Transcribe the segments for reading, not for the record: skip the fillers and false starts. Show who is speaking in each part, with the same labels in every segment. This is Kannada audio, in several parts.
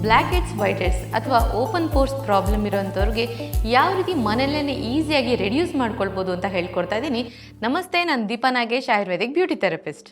Speaker 1: ಬ್ಲ್ಯಾಕ್ ಹೆಡ್ಸ್ ವೈಟ್ ಹೆಡ್ಸ್ ಅಥವಾ ಓಪನ್ ಪೋರ್ಸ್ ಪ್ರಾಬ್ಲಮ್ ಇರೋಂಥವ್ರಿಗೆ ಯಾವ ರೀತಿ ಮನೆಯಲ್ಲೇ ಈಸಿಯಾಗಿ ರೆಡ್ಯೂಸ್ ಮಾಡ್ಕೊಳ್ಬೋದು ಅಂತ ಹೇಳ್ಕೊಡ್ತಾ ಇದ್ದೀನಿ. ನಮಸ್ತೆ, ನಾನು ದೀಪಾ ನಾಗೇಶ್, ಆಯುರ್ವೇದಿಕ್ ಬ್ಯೂಟಿ ಥೆರಪಿಸ್ಟ್.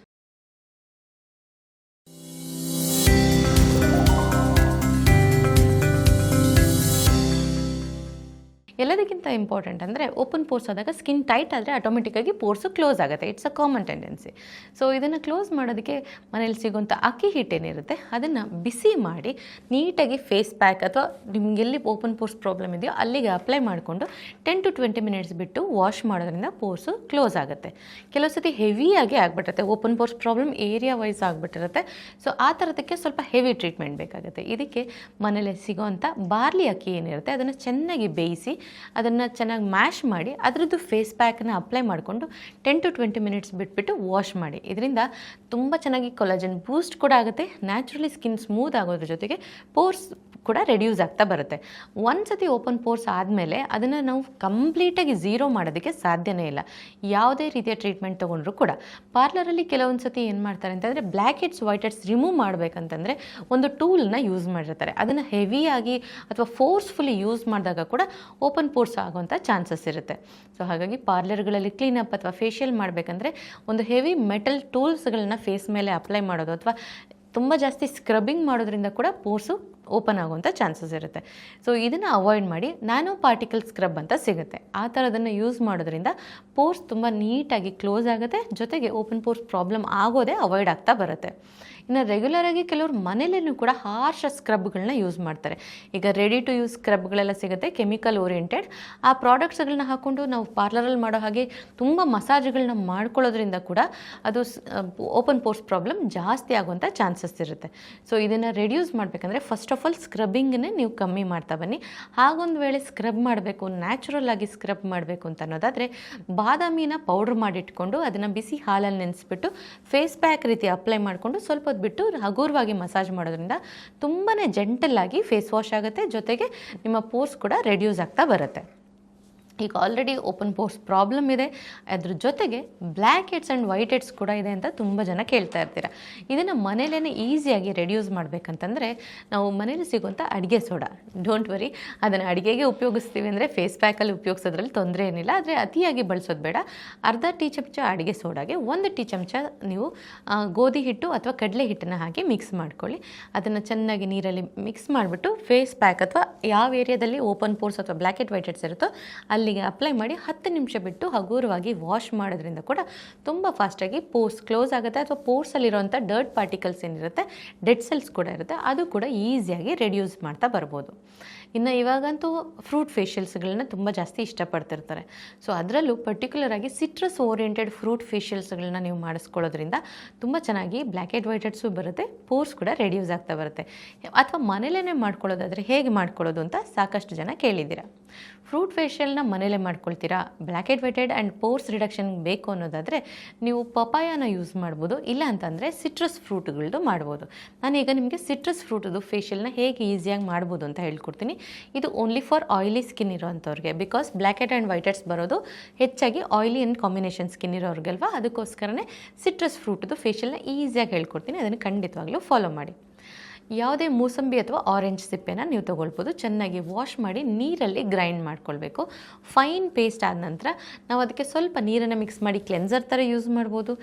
Speaker 1: ಎಲ್ಲದಕ್ಕಿಂತ ಇಂಪಾರ್ಟೆಂಟ್ ಅಂದರೆ ಓಪನ್ ಪೋರ್ಸ್ ಆದಾಗ ಸ್ಕಿನ್ ಟೈಟ್ ಆದರೆ ಆಟೋಮೆಟಿಕ್ಕಾಗಿ ಪೋರ್ಸು ಕ್ಲೋಸ್ ಆಗುತ್ತೆ. It's a common tendency. So ಇದನ್ನು ಕ್ಲೋಸ್ ಮಾಡೋದಕ್ಕೆ ಮನೇಲಿ ಸಿಗುವಂಥ ಅಕ್ಕಿ ಹಿಟ್ಟೇನಿರುತ್ತೆ ಅದನ್ನು ಬಿಸಿ ಮಾಡಿ ನೀಟಾಗಿ ಫೇಸ್ ಪ್ಯಾಕ್ ಅಥವಾ ನಿಮಗೆಲ್ಲಿ ಓಪನ್ ಪೋರ್ಸ್ ಪ್ರಾಬ್ಲಮ್ ಇದೆಯೋ ಅಲ್ಲಿಗೆ ಅಪ್ಲೈ ಮಾಡಿಕೊಂಡು 10 to 20 ಮಿನಿಟ್ಸ್ ಬಿಟ್ಟು ವಾಶ್ ಮಾಡೋದ್ರಿಂದ ಪೋರ್ಸು ಕ್ಲೋಸ್ ಆಗುತ್ತೆ. ಕೆಲವು ಸತಿ ಹೆವಿಯಾಗಿ ಆಗಿಬಿಟ್ಟಿರುತ್ತೆ, open pores problem area wise ಆಗಿಬಿಟ್ಟಿರುತ್ತೆ. ಸೊ ಆ ಥರದಕ್ಕೆ ಸ್ವಲ್ಪ ಹೆವಿ ಟ್ರೀಟ್ಮೆಂಟ್ ಬೇಕಾಗುತ್ತೆ. ಇದಕ್ಕೆ ಮನೇಲಿ ಸಿಗೋವಂಥ ಬಾರ್ಲಿ ಅಕ್ಕಿ ಏನಿರುತ್ತೆ ಅದನ್ನು ಚೆನ್ನಾಗಿ ಬೇಯಿಸಿ ಅದನ್ನು ಚೆನ್ನಾಗಿ ಮ್ಯಾಶ್ ಮಾಡಿ ಅದರದ್ದು ಫೇಸ್ ಪ್ಯಾಕನ್ನು ಅಪ್ಲೈ ಮಾಡಿಕೊಂಡು 10 to 20 ಮಿನಿಟ್ಸ್ ಬಿಟ್ಬಿಟ್ಟು ವಾಶ್ ಮಾಡಿ. ಇದರಿಂದ ತುಂಬ ಚೆನ್ನಾಗಿ ಕೊಲಾಜನ್ ಬೂಸ್ಟ್ ಕೂಡ ಆಗುತ್ತೆ. ನ್ಯಾಚುರಲಿ ಸ್ಕಿನ್ ಸ್ಮೂತ್ ಆಗೋದ್ರ ಜೊತೆಗೆ ಪೋರ್ಸ್ ಕೂಡ ರೆಡ್ಯೂಸ್ ಆಗ್ತಾ ಬರುತ್ತೆ. ಒಂದು ಸತಿ ಓಪನ್ ಪೋರ್ಸ್ ಆದಮೇಲೆ ಅದನ್ನು ನಾವು ಕಂಪ್ಲೀಟಾಗಿ ಝೀರೋ ಮಾಡೋದಕ್ಕೆ ಸಾಧ್ಯನೇ ಇಲ್ಲ. ಯಾವುದೇ ರೀತಿಯ ಟ್ರೀಟ್ಮೆಂಟ್ ತೊಗೊಂಡ್ರು ಕೂಡ ಪಾರ್ಲರಲ್ಲಿ ಕೆಲವೊಂದು ಸತಿ ಏನು ಮಾಡ್ತಾರೆ ಅಂತಂದರೆ black heads white heads remove ಮಾಡಬೇಕಂತಂದರೆ ಒಂದು ಟೂಲ್ನ ಯೂಸ್ ಮಾಡಿರ್ತಾರೆ. ಅದನ್ನು ಹೆವಿಯಾಗಿ ಅಥವಾ ಫೋರ್ಸ್ಫುಲಿ ಯೂಸ್ ಮಾಡಿದಾಗ ಕೂಡ ಓಪನ್ ಪೋರ್ಸ್ ಆಗುವಂಥ ಚಾನ್ಸಸ್ ಇರುತ್ತೆ. ಸೊ ಹಾಗಾಗಿ ಪಾರ್ಲರ್ಗಳಲ್ಲಿ ಕ್ಲೀನಪ್ ಅಥವಾ ಫೇಶಿಯಲ್ ಮಾಡಬೇಕಂದ್ರೆ ಒಂದು ಹೆವಿ ಮೆಟಲ್ ಟೂಲ್ಸ್ಗಳನ್ನ ಫೇಸ್ ಮೇಲೆ ಅಪ್ಲೈ ಮಾಡೋದು ಅಥವಾ ತುಂಬ ಜಾಸ್ತಿ ಸ್ಕ್ರಬ್ಬಿಂಗ್ ಮಾಡೋದ್ರಿಂದ ಕೂಡ ಪೋರ್ಸು ಓಪನ್ ಆಗುವಂಥ ಚಾನ್ಸಸ್ ಇರುತ್ತೆ. ಸೊ ಇದನ್ನು ಅವಾಯ್ಡ್ ಮಾಡಿ ನ್ಯಾನೋ ಪಾರ್ಟಿಕಲ್ ಸ್ಕ್ರಬ್ ಅಂತ ಸಿಗುತ್ತೆ. ಆ ಥರದನ್ನು ಯೂಸ್ ಮಾಡೋದ್ರಿಂದ ಪೋರ್ಸ್ ತುಂಬ ನೀಟಾಗಿ ಕ್ಲೋಸ್ ಆಗುತ್ತೆ, ಜೊತೆಗೆ ಓಪನ್ ಪೋರ್ಸ್ ಪ್ರಾಬ್ಲಮ್ ಆಗೋದೇ ಅವಾಯ್ಡ್ ಆಗ್ತಾ ಬರುತ್ತೆ. ಇನ್ನು ರೆಗ್ಯುಲರಾಗಿ ಕೆಲವರು ಮನೇಲೂ ಕೂಡ ಹಾರ್ಷ ಸ್ಕ್ರಬ್ಗಳನ್ನ ಯೂಸ್ ಮಾಡ್ತಾರೆ. ಈಗ ರೆಡಿ ಟು ಯೂಸ್ ಸ್ಕ್ರಬ್ಗಳೆಲ್ಲ ಸಿಗುತ್ತೆ, ಕೆಮಿಕಲ್ ಓರಿಯೆಂಟೆಡ್. ಆ ಪ್ರಾಡಕ್ಟ್ಸ್ಗಳನ್ನ ಹಾಕ್ಕೊಂಡು ನಾವು ಪಾರ್ಲರಲ್ಲಿ ಮಾಡೋ ಹಾಗೆ ತುಂಬ ಮಸಾಜ್ಗಳನ್ನ ಮಾಡ್ಕೊಳ್ಳೋದ್ರಿಂದ ಕೂಡ ಅದು ಓಪನ್ ಪೋರ್ಸ್ ಪ್ರಾಬ್ಲಮ್ ಜಾಸ್ತಿ ಆಗುವಂಥ ಚಾನ್ಸಸ್ ಇರುತ್ತೆ. ಸೊ ಇದನ್ನು ರೆಡ್ಯೂಸ್ ಮಾಡಬೇಕಂದ್ರೆ ಫಸ್ಟ್ ಆಫ್ ಆಲ್ ಸ್ಕ್ರಬ್ಬಿಂಗನ್ನೇ ನೀವು ಕಮ್ಮಿ ಮಾಡ್ತಾ ಬನ್ನಿ. ಹಾಗೊಂದು ವೇಳೆ ಸ್ಕ್ರಬ್ ಮಾಡಬೇಕು, ನ್ಯಾಚುರಲ್ ಆಗಿ ಸ್ಕ್ರಬ್ ಮಾಡಬೇಕು ಅಂತ ಅನ್ನೋದಾದರೆ ಬಾದಾಮಿನ ಪೌಡ್ರ್ ಮಾಡಿಟ್ಕೊಂಡು ಅದನ್ನು ಬಿಸಿ ಹಾಲಲ್ಲಿ ನೆನೆಸ್ಬಿಟ್ಟು ಫೇಸ್ ಪ್ಯಾಕ್ ರೀತಿ ಅಪ್ಲೈ ಮಾಡಿಕೊಂಡು ಸ್ವಲ್ಪ ಬಿಟ್ಟು ಹಗುರವಾಗಿ ಮಸಾಜ್ ಮಾಡೋದ್ರಿಂದ ತುಂಬಾ ಜೆಂಟಲ್ ಆಗಿ ಫೇಸ್ ವಾಶ್ ಆಗುತ್ತೆ, ಜೊತೆಗೆ ನಿಮ್ಮ ಪೋರ್ಸ್ ಕೂಡ ರೆಡ್ಯೂಸ್ ಆಗ್ತಾ ಬರುತ್ತೆ. ಈಗ ಆಲ್ರೆಡಿ ಓಪನ್ ಪೋರ್ಸ್ ಪ್ರಾಬ್ಲಮ್ ಇದೆ, ಅದ್ರ ಜೊತೆಗೆ black heads and white heads ಕೂಡ ಇದೆ ಅಂತ ತುಂಬ ಜನ ಕೇಳ್ತಾ ಇರ್ತೀರ. ಇದನ್ನು ಮನೇಲೇ ಈಸಿಯಾಗಿ ರೆಡ್ಯೂಸ್ ಮಾಡಬೇಕಂತಂದರೆ ನಾವು ಮನೇಲಿ ಸಿಗುವಂಥ ಅಡುಗೆ ಸೋಡಾ, ಡೋಂಟ್ ವರಿ, ಅದನ್ನು ಅಡುಗೆಗೆ ಉಪಯೋಗಿಸ್ತೀವಿ ಅಂದರೆ ಫೇಸ್ ಪ್ಯಾಕಲ್ಲಿ ಉಪಯೋಗಿಸೋದ್ರಲ್ಲಿ ತೊಂದರೆ ಏನಿಲ್ಲ. ಆದರೆ ಅತಿಯಾಗಿ ಬಳಸೋದು ಬೇಡ. ಅರ್ಧ ಟೀ ಚಮಚ ಅಡುಗೆ ಸೋಡಾಗೆ 1 ಟೀ ಚಮಚ ನೀವು ಗೋಧಿ ಹಿಟ್ಟು ಅಥವಾ ಕಡಲೆ ಹಿಟ್ಟನ್ನು ಹಾಕಿ ಮಿಕ್ಸ್ ಮಾಡ್ಕೊಳ್ಳಿ. ಅದನ್ನು ಚೆನ್ನಾಗಿ ನೀರಲ್ಲಿ ಮಿಕ್ಸ್ ಮಾಡಿಬಿಟ್ಟು ಫೇಸ್ ಪ್ಯಾಕ್ ಅಥವಾ ಯಾವ ಏರಿಯಾದಲ್ಲಿ ಓಪನ್ ಪೋರ್ಸ್ ಅಥವಾ ಬ್ಲ್ಯಾಕ್ ಹೆಡ್ ವೈಟ್ ಹೆಡ್ಸ್ ಇರುತ್ತೋ ಅಲ್ಲಿಗೆ ಅಪ್ಲೈ ಮಾಡಿ 10 ನಿಮಿಷ ಬಿಟ್ಟು ಹಗುರವಾಗಿ ವಾಶ್ ಮಾಡೋದ್ರಿಂದ ಕೂಡ ತುಂಬ ಫಾಸ್ಟಾಗಿ ಪೋರ್ಸ್ ಕ್ಲೋಸ್ ಆಗುತ್ತೆ. ಅಥವಾ ಪೋರ್ಸಲ್ಲಿರೋಂಥ ಡರ್ಟ್ ಪಾರ್ಟಿಕಲ್ಸ್ ಏನಿರುತ್ತೆ, ಡೆಡ್ ಸೆಲ್ಸ್ ಕೂಡ ಇರುತ್ತೆ, ಅದು ಕೂಡ ಈಸಿಯಾಗಿ ರೆಡ್ಯೂಸ್ ಮಾಡ್ತಾ ಬರ್ಬೋದು. ಇನ್ನು ಇವಾಗಂತೂ ಫ್ರೂಟ್ ಫೇಶಿಯಲ್ಸ್ಗಳನ್ನ ತುಂಬ ಜಾಸ್ತಿ ಇಷ್ಟಪಡ್ತಿರ್ತಾರೆ. ಸೊ ಅದರಲ್ಲೂ ಪರ್ಟಿಕ್ಯುಲರಾಗಿ ಸಿಟ್ರಸ್ ಓರಿಯೆಂಟೆಡ್ ಫ್ರೂಟ್ ಫೇಶಿಯಲ್ಸ್ಗಳನ್ನ ನೀವು ಮಾಡಿಸ್ಕೊಳ್ಳೋದ್ರಿಂದ ತುಂಬ ಚೆನ್ನಾಗಿ ಬ್ಲ್ಯಾಕ್ ಹೆಡ್ ವೈಟ್ ಹೆಡ್ಸು ಬರುತ್ತೆ, ಪೋರ್ಸ್ ಕೂಡ ರೆಡ್ಯೂಸ್ ಆಗ್ತಾ ಬರುತ್ತೆ. ಅಥವಾ ಮನೇಲೇ ಮಾಡ್ಕೊಳ್ಳೋದಾದರೆ ಹೇಗೆ ಮಾಡ್ಕೊಳ್ಳೋದು ಅಂತ ಸಾಕಷ್ಟು ಜನ ಕೇಳಿದ್ದೀರಾ. ಫ್ರೂಟ್ ಫೇಶಿಯಲ್ನ ಮನೇಲೇ ಮಾಡ್ಕೊಳ್ತೀರಾ, black head white head and pores reduction ಬೇಕು ಅನ್ನೋದಾದರೆ ನೀವು ಪಪಾಯನ ಯೂಸ್ ಮಾಡ್ಬೋದು. ಇಲ್ಲ ಅಂತಂದರೆ ಸಿಟ್ರಸ್ ಫ್ರೂಟ್ಗಳದ್ದು ಮಾಡ್ಬೋದು. ನಾನೀಗ ನಿಮಗೆ ಸಿಟ್ರಸ್ ಫ್ರೂಟದು ಫೇಶಿಯಲ್ನ ಹೇಗೆ ಈಸಿಯಾಗಿ ಮಾಡ್ಬೋದು ಅಂತ ಹೇಳ್ಕೊಡ್ತೀನಿ. ಇದು ಓನ್ಲಿ ಫಾರ್ ಆಯಿಲಿ ಸ್ಕಿನ್ ಇರೋವಂಥವ್ರಿಗೆ, because black head and white heads ಬರೋದು ಹೆಚ್ಚಾಗಿ ಆಯಿಲಿ ಆ್ಯಂಡ್ ಕಾಂಬಿನೇಷನ್ ಸ್ಕಿನ್ ಇರೋರ್ಗಲ್ವಾ, ಅದಕ್ಕೋಸ್ಕರನೇ ಸಿಟ್ರಸ್ ಫ್ರೂಟದು ಫೇಶಿಯಲ್ನ ಈಸಿಯಾಗಿ ಹೇಳ್ಕೊಡ್ತೀನಿ. ಅದನ್ನು ಖಂಡಿತವಾಗ್ಲೂ ಫಾಲೋ ಮಾಡಿ. ಯಾವುದೇ ಮೂಸಂಬಿ ಅಥವಾ ಆರೆಂಜ್ ಸಿಪ್ಪೆನ ನೀವು ತೊಗೊಳ್ಬೋದು. ಚೆನ್ನಾಗಿ ವಾಶ್ ಮಾಡಿ ನೀರಲ್ಲಿ ಗ್ರೈಂಡ್ ಮಾಡ್ಕೊಳ್ಬೇಕು. ಫೈನ್ ಪೇಸ್ಟ್ ಆದ ನಂತರ ನಾವು ಅದಕ್ಕೆ ಸ್ವಲ್ಪ ನೀರನ್ನು ಮಿಕ್ಸ್ ಮಾಡಿ ಕ್ಲೆನ್ಸರ್ ಥರ ಯೂಸ್ ಮಾಡ್ಬೋದು.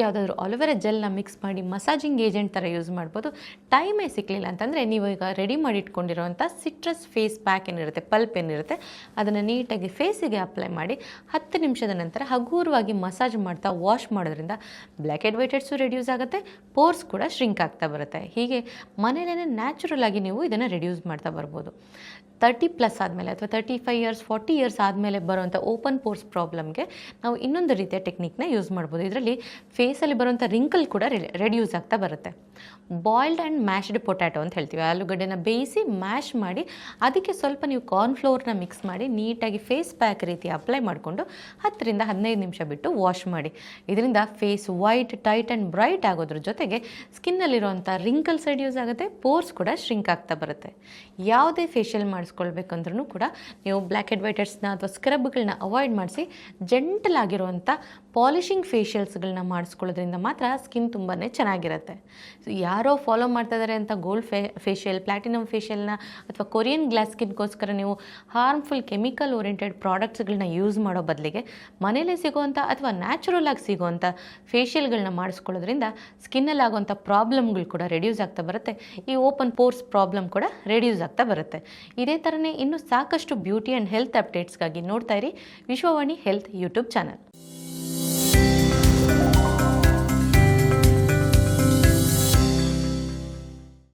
Speaker 1: ಯಾವುದಾದ್ರೂ ಆಲೋವೆರಾ ಜೆಲ್ನ ಮಿಕ್ಸ್ ಮಾಡಿ ಮಸಾಜಿಂಗ್ ಏಜೆಂಟ್ ಥರ ಯೂಸ್ ಮಾಡ್ಬೋದು. ಟೈಮೇ ಸಿಕ್ಕಲಿಲ್ಲ ಅಂತಂದರೆ ನೀವು ಈಗ ರೆಡಿ ಮಾಡಿ ಇಟ್ಕೊಂಡಿರೋವಂಥ ಸಿಟ್ರಸ್ ಫೇಸ್ ಪ್ಯಾಕ್ ಏನಿರುತ್ತೆ, ಪಲ್ಪ್ ಏನಿರುತ್ತೆ, ಅದನ್ನು ನೀಟಾಗಿ ಫೇಸಿಗೆ ಅಪ್ಲೈ ಮಾಡಿ 10 ನಿಮಿಷದ ನಂತರ ಹಗುರವಾಗಿ ಮಸಾಜ್ ಮಾಡ್ತಾ ವಾಶ್ ಮಾಡೋದ್ರಿಂದ black head white heads reduce ಆಗುತ್ತೆ, ಪೋರ್ಸ್ ಕೂಡ ಶ್ರಿಂಕ್ ಆಗ್ತಾ ಬರುತ್ತೆ. ಹೀಗೆ ಮನೇಲೇ ನ್ಯಾಚುರಲ್ ಆಗಿ ನೀವು ಇದನ್ನು ರೆಡ್ಯೂಸ್ ಮಾಡ್ತಾ ಬರ್ಬೋದು. 30+ ಆದಮೇಲೆ ಅಥವಾ 35 ಇಯರ್ಸ್ 40 ಇಯರ್ಸ್ ಆದಮೇಲೆ ಬರುವಂಥ ಓಪನ್ ಪೋರ್ಸ್ ಪ್ರಾಬ್ಲಮ್ಗೆ ನಾವು ಇನ್ನೊಂದು ರೀತಿಯ ಟೆಕ್ನಿಕ್ನ ಯೂಸ್ ಮಾಡ್ಬೋದು. ಇದರಲ್ಲಿ ಫೇಸಲ್ಲಿ ಬರುವಂಥ ರಿಂಕಲ್ ಕೂಡ ರೆಡ್ಯೂಸ್ ಆಗ್ತಾ ಬರುತ್ತೆ. ಬಾಯ್ಲ್ಡ್ ಆ್ಯಂಡ್ ಮ್ಯಾಶ್ಡ್ ಪೊಟ್ಯಾಟೊ ಅಂತ ಹೇಳ್ತೀವಿ. ಆಲೂಗಡ್ಡೆನ ಬೇಯಿಸಿ ಮ್ಯಾಶ್ ಮಾಡಿ ಅದಕ್ಕೆ ಸ್ವಲ್ಪ ನೀವು ಕಾರ್ನ್ಫ್ಲೋರ್ನ ಮಿಕ್ಸ್ ಮಾಡಿ ನೀಟಾಗಿ ಫೇಸ್ ಪ್ಯಾಕ್ ರೀತಿ ಅಪ್ಲೈ ಮಾಡಿಕೊಂಡು 10 ರಿಂದ 15 ನಿಮಿಷ ಬಿಟ್ಟು ವಾಶ್ ಮಾಡಿ. ಇದರಿಂದ face white, tight and bright ಆಗೋದ್ರ ಜೊತೆಗೆ ಸ್ಕಿನ್ನಲ್ಲಿರುವಂಥ ರಿಂಕಲ್ಸ್ ರೆಡ್ಯೂಸ್ ಆಗುತ್ತೆ, ಪೋರ್ಸ್ ಕೂಡ ಶ್ರಿಂಕ್ ಆಗ್ತಾ ಬರುತ್ತೆ. ಯಾವುದೇ ಫೇಶಿಯಲ್ ಮಾಡಿಸ್ಕೊಳ್ಬೇಕಂದ್ರೂ ಕೂಡ ನೀವು ಬ್ಲ್ಯಾಕ್ ಹೆಡ್ ವೈಟ್ ಹೆಡ್ಸ್ನ ಅಥವಾ ಸ್ಕ್ರಬ್ಗಳನ್ನ ಅವಾಯ್ಡ್ ಮಾಡಿಸಿ ಜೆಂಟಲ್ ಆಗಿರುವಂಥ ಪಾಲಿಷಿಂಗ್ ಫೇಶಿಯಲ್ಸ್ಗಳನ್ನ ಮಾಡಿಸ್ಕೊಳ್ಳೋದ್ರಿಂದ ಮಾತ್ರ ಸ್ಕಿನ್ ತುಂಬಾ ಚೆನ್ನಾಗಿರುತ್ತೆ. ಸೊ ಯಾರೋ ಫಾಲೋ ಮಾಡ್ತಾ ಇದ್ದಾರೆ ಅಂತ ಗೋಲ್ಡ್ ಫೇಶಿಯಲ್, ಪ್ಲಾಟಿನಮ್ ಫೇಶಿಯಲ್ನ ಅಥವಾ ಕೊರಿಯನ್ ಗ್ಲಾಸ್ ಸ್ಕಿನ್ಗೋಸ್ಕರ ನೀವು ಹಾರ್ಮ್ಫುಲ್ ಕೆಮಿಕಲ್ ಓರಿಯೆಂಟೆಡ್ ಪ್ರಾಡಕ್ಟ್ಸ್ಗಳನ್ನ ಯೂಸ್ ಮಾಡೋ ಬದಲಿಗೆ ಮನೇಲೇ ಸಿಗೋವಂಥ ಅಥವಾ ನ್ಯಾಚುರಲ್ ಆಗಿ ಸಿಗೋವಂಥ ಫೇಶಿಯಲ್ಗಳನ್ನ ಮಾಡಿಸ್ಕೊಳ್ಳೋದ್ರಿಂದ ಸ್ಕಿನ್ನಲ್ಲಿ ಆಗೋವಂಥ ಪ್ರಾಬ್ಲಮ್ಗಳು ಕೂಡ ರೆಡ್ಯೂಸ್ ಆಗ್ತಾ ಬರುತ್ತೆ. ಈ ಓಪನ್ ಪೋರ್ಸ್ ಪ್ರಾಬ್ಲಮ್ ಕೂಡ ರೆಡ್ಯೂಸ್ ಆಗ್ತಾ ಬರುತ್ತೆ. ಇದೇ ಥರನೇ ಇನ್ನೂ ಸಾಕಷ್ಟು ಬ್ಯೂಟಿ ಆ್ಯಂಡ್ ಹೆಲ್ತ್ ಅಪ್ಡೇಟ್ಸ್ಗಾಗಿ ನೋಡ್ತಾ ಇರಿ ವಿಶ್ವವಾಣಿ ಹೆಲ್ತ್ ಯೂಟ್ಯೂಬ್ ಚಾನಲ್.